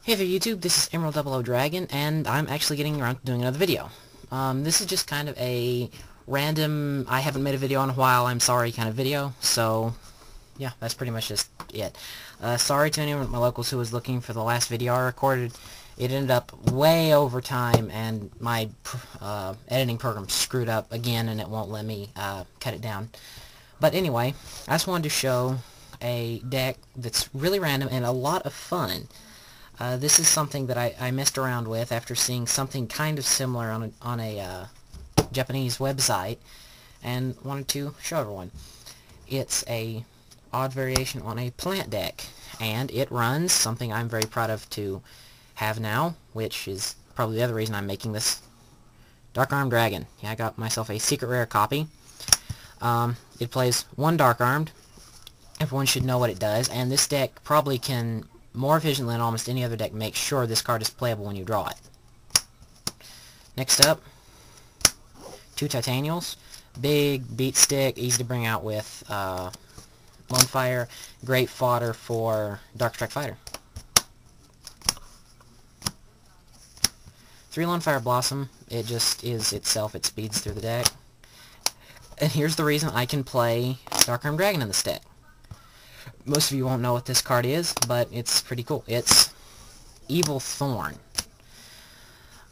Hey there YouTube, this is Emerald Double O Dragon, and I'm actually getting around to doing another video. This is just kind of a random, I haven't made a video in a while, I'm sorry kind of video, so yeah, that's pretty much just it. Sorry to anyone at my locals who was looking for the last video I recorded. It ended up way over time, and my editing program screwed up again, and it won't let me cut it down. But anyway, I just wanted to show a deck that's really random and a lot of fun. This is something that I messed around with after seeing something kind of similar on a Japanese website, and wanted to show everyone. It's a odd variation on a plant deck, and it runs something I'm very proud of to have now, which is probably the other reason I'm making this. Dark Armed Dragon. Yeah, I got myself a secret rare copy. It plays one Dark Armed. Everyone should know what it does, and this deck probably can more efficiently than almost any other deck make sure this card is playable when you draw it. Next up, two Titanials. Big beat stick, easy to bring out with Lone Fire. Great fodder for Dark Strike Fighter. 3 Lone Fire Blossom. It just is itself. It speeds through the deck. And here's the reason I can play Dark Armed Dragon in this deck. Most of you won't know what this card is, but it's pretty cool. It's Evil Thorn.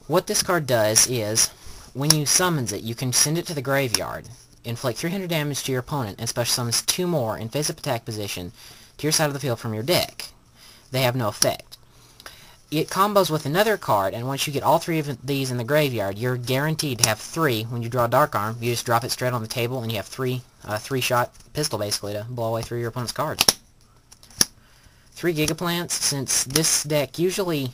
What this card does is, when you summons it, you can send it to the graveyard, inflict 300 damage to your opponent, and special summons 2 more in face-up attack position to your side of the field from your deck. They have no effect. It combos with another card, and once you get all 3 of these in the graveyard, you're guaranteed to have 3 when you draw Dark Arm. You just drop it straight on the table, and you have 3-shot pistol, basically, to blow away through your opponent's cards. 3 Gigaplants. Since this deck usually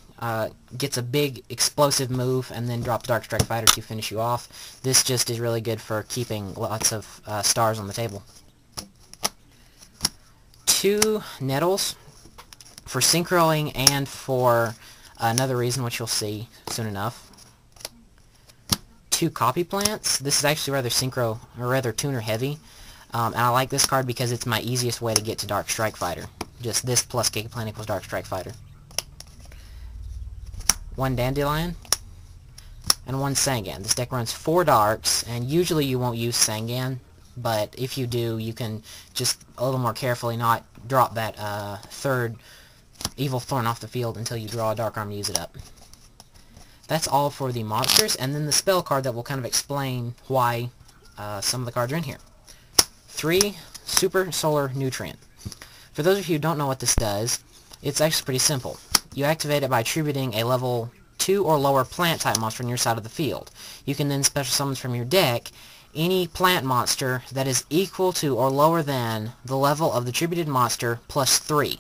gets a big explosive move and then drops Dark Strike Fighter to finish you off, this just is really good for keeping lots of stars on the table. 2 Nettles for synchroing and for another reason which you'll see soon enough. 2 Copy Plants. This is actually rather synchro, or rather tuner heavy, and I like this card because it's my easiest way to get to Dark Strike Fighter. Just this plus Gigaplant equals Dark Strike Fighter. 1 Dandelion and 1 Sangan. This deck runs 4 Darks, and usually you won't use Sangan, but if you do, you can just a little more carefully not drop that 3rd Evil Thorn off the field until you draw a Dark Arm to use it up. That's all for the monsters, and then the spell card that will kind of explain why some of the cards are in here. 3 Super Solar Nutrient. For those of you who don't know what this does, it's actually pretty simple. You activate it by attributing a level 2 or lower plant type monster on your side of the field. You can then special summon from your deck any plant monster that is equal to or lower than the level of the attributed monster plus 3.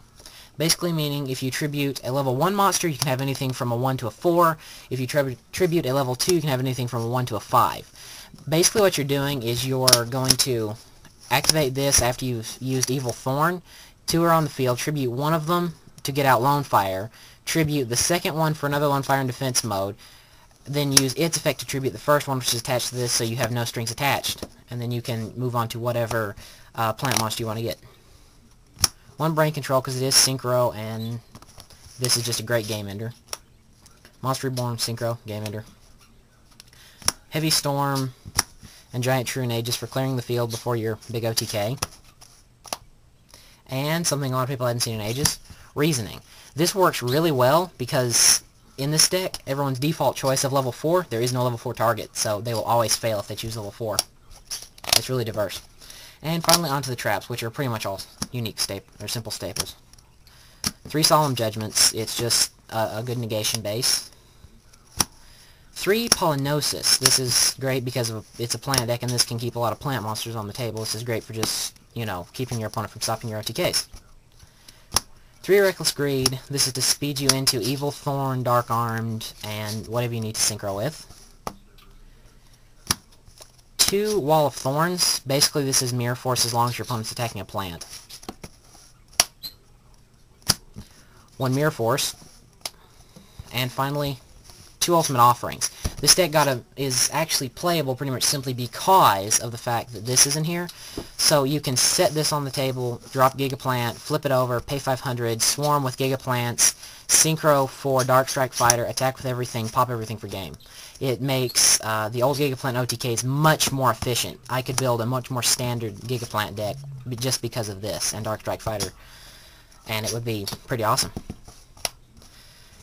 Basically meaning if you tribute a level 1 monster, you can have anything from a 1 to a 4. If you tribute a level 2, you can have anything from a 1 to a 5. Basically what you're doing is you're going to activate this after you've used Evil Thorn. 2 are on the field, tribute 1 of them to get out Lone Fire, tribute the second one for another Lone Fire in defense mode, then use its effect to tribute the first one, which is attached to this, so you have no strings attached, and then you can move on to whatever plant monster you want to get. 1 Brain Control, because it is synchro, and this is just a great game ender. Monster Reborn, synchro, game ender. Heavy Storm and Giant Trunade just for clearing the field before your big OTK. And something a lot of people hadn't seen in ages, Reasoning. This works really well because in this deck, everyone's default choice of level 4, there is no level 4 target, so they will always fail if they choose level 4. It's really diverse. And finally onto the traps, which are pretty much all unique or simple staples. 3 Solemn Judgments. It's just a good negation base. 3 Polynosis. This is great because it's a plant deck, and this can keep a lot of plant monsters on the table. This is great for just, you know, keeping your opponent from stopping your OTKs. 3 Reckless Greed. This is to speed you into Evil Thorn, Dark Armed, and whatever you need to synchro with. 2 Wall of Thorns. Basically, this is Mirror Force as long as your opponent's attacking a plant. 1 Mirror Force. And finally, 2 Ultimate Offerings. This deck is actually playable pretty much simply because of the fact that this is in here. So you can set this on the table, drop Gigaplant, flip it over, pay 500, swarm with Gigaplants, Synchro for Dark Strike Fighter, Attack with Everything, Pop Everything for Game. It makes the old Gigaplant OTKs much more efficient. I could build a much more standard Gigaplant deck just because of this and Dark Strike Fighter, and it would be pretty awesome.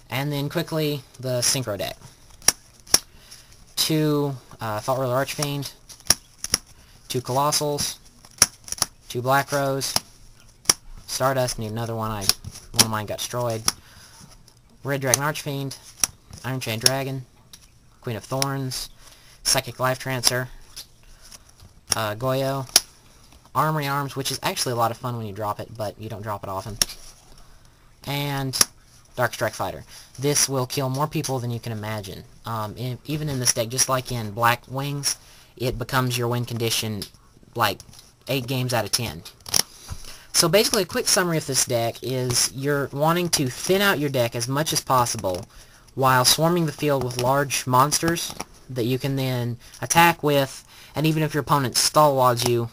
And then quickly, the Synchro deck. 2 Thought Ruler Archfiend, 2 Colossals, 2 Black Rose, Stardust, need another one. One of mine got destroyed. Red Dragon Archfiend, Iron Chain Dragon, Queen of Thorns, Psychic Life Trancer, Goyo, Armory Arms, which is actually a lot of fun when you drop it, but you don't drop it often, and Dark Strike Fighter. This will kill more people than you can imagine. Even in this deck, just like in Black Wings, it becomes your win condition like 8 games out of 10. So basically, a quick summary of this deck is you're wanting to thin out your deck as much as possible while swarming the field with large monsters that you can then attack with, and even if your opponent stalwarts you,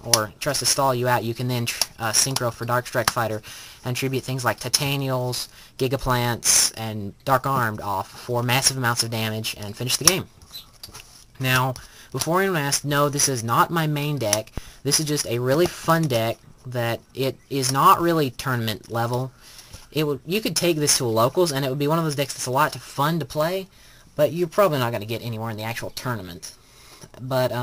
or tries to stall you out, you can then Synchro for Dark Strike Fighter and tribute things like Titanials, Gigaplants, and Dark Armed off for massive amounts of damage and finish the game. Now, before anyone asks, no, this is not my main deck. This is just a really fun deck that it is not really tournament level. You could take this to a locals, and it would be one of those decks that's a lot of fun to play, but you're probably not going to get anywhere in the actual tournament. But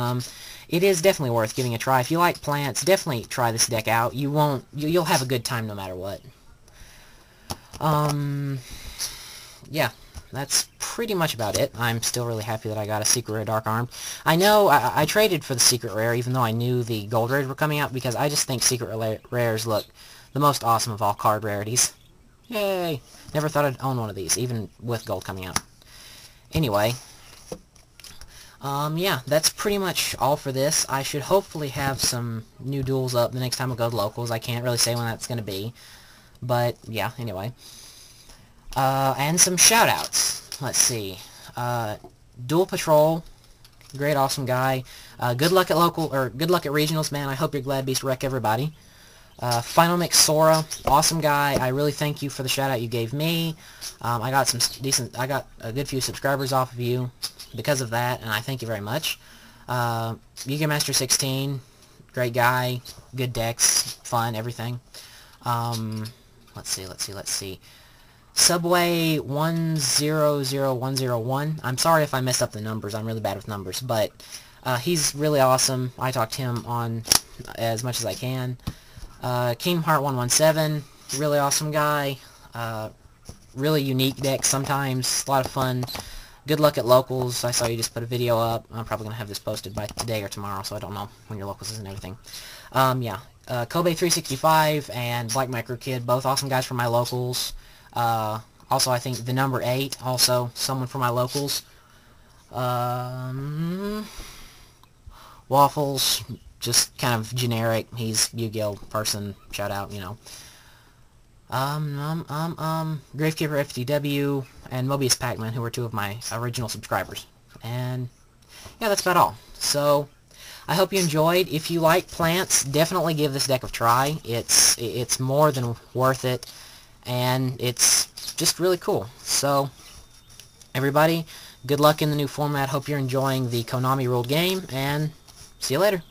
it is definitely worth giving a try. If you like plants, definitely try this deck out. You'll have a good time no matter what. Yeah, that's pretty much about it. I'm still really happy that I got a Secret Rare Dark Armed. I know I traded for the Secret Rare even though I knew the Gold Rares were coming out, because I just think Secret Rares look the most awesome of all card rarities. Yay! Never thought I'd own one of these, even with gold coming out. Anyway, yeah, that's pretty much all for this. I should hopefully have some new duels up the next time I go to locals. I can't really say when that's going to be. But, yeah, anyway. And some shoutouts. Let's see. Duel Patrol, great, awesome guy. Good luck at good luck at regionals, man. I hope your Glad Beast wreck everybody. Final Mix Sora, awesome guy. I really thank you for the shout out you gave me. I got a good few subscribers off of you because of that, and I thank you very much. Yuga Master 16, great guy, good decks, fun, everything. Let's see. Subway 100101. I'm sorry if I messed up the numbers. I'm really bad with numbers, but he's really awesome. I talk to him on as much as I can. Kingdom Heart 117, really awesome guy. Really unique deck sometimes, a lot of fun. Good luck at locals. I saw you just put a video up. I'm probably going to have this posted by today or tomorrow, so I don't know when your locals is and everything. Yeah. Kobe 365 and Black Micro Kid, both awesome guys from my locals. Also, I think the number 8, also someone from my locals. Waffles, just kind of generic. He's Yu-Gi-Oh person. Shout out, you know. Gravekeeper FTW and Mobius Pac-Man, who were 2 of my original subscribers. And yeah, that's about all. So I hope you enjoyed. If you like plants, definitely give this deck a try. It's more than worth it, and it's just really cool. So everybody, good luck in the new format. Hope you're enjoying the Konami ruled game, and see you later.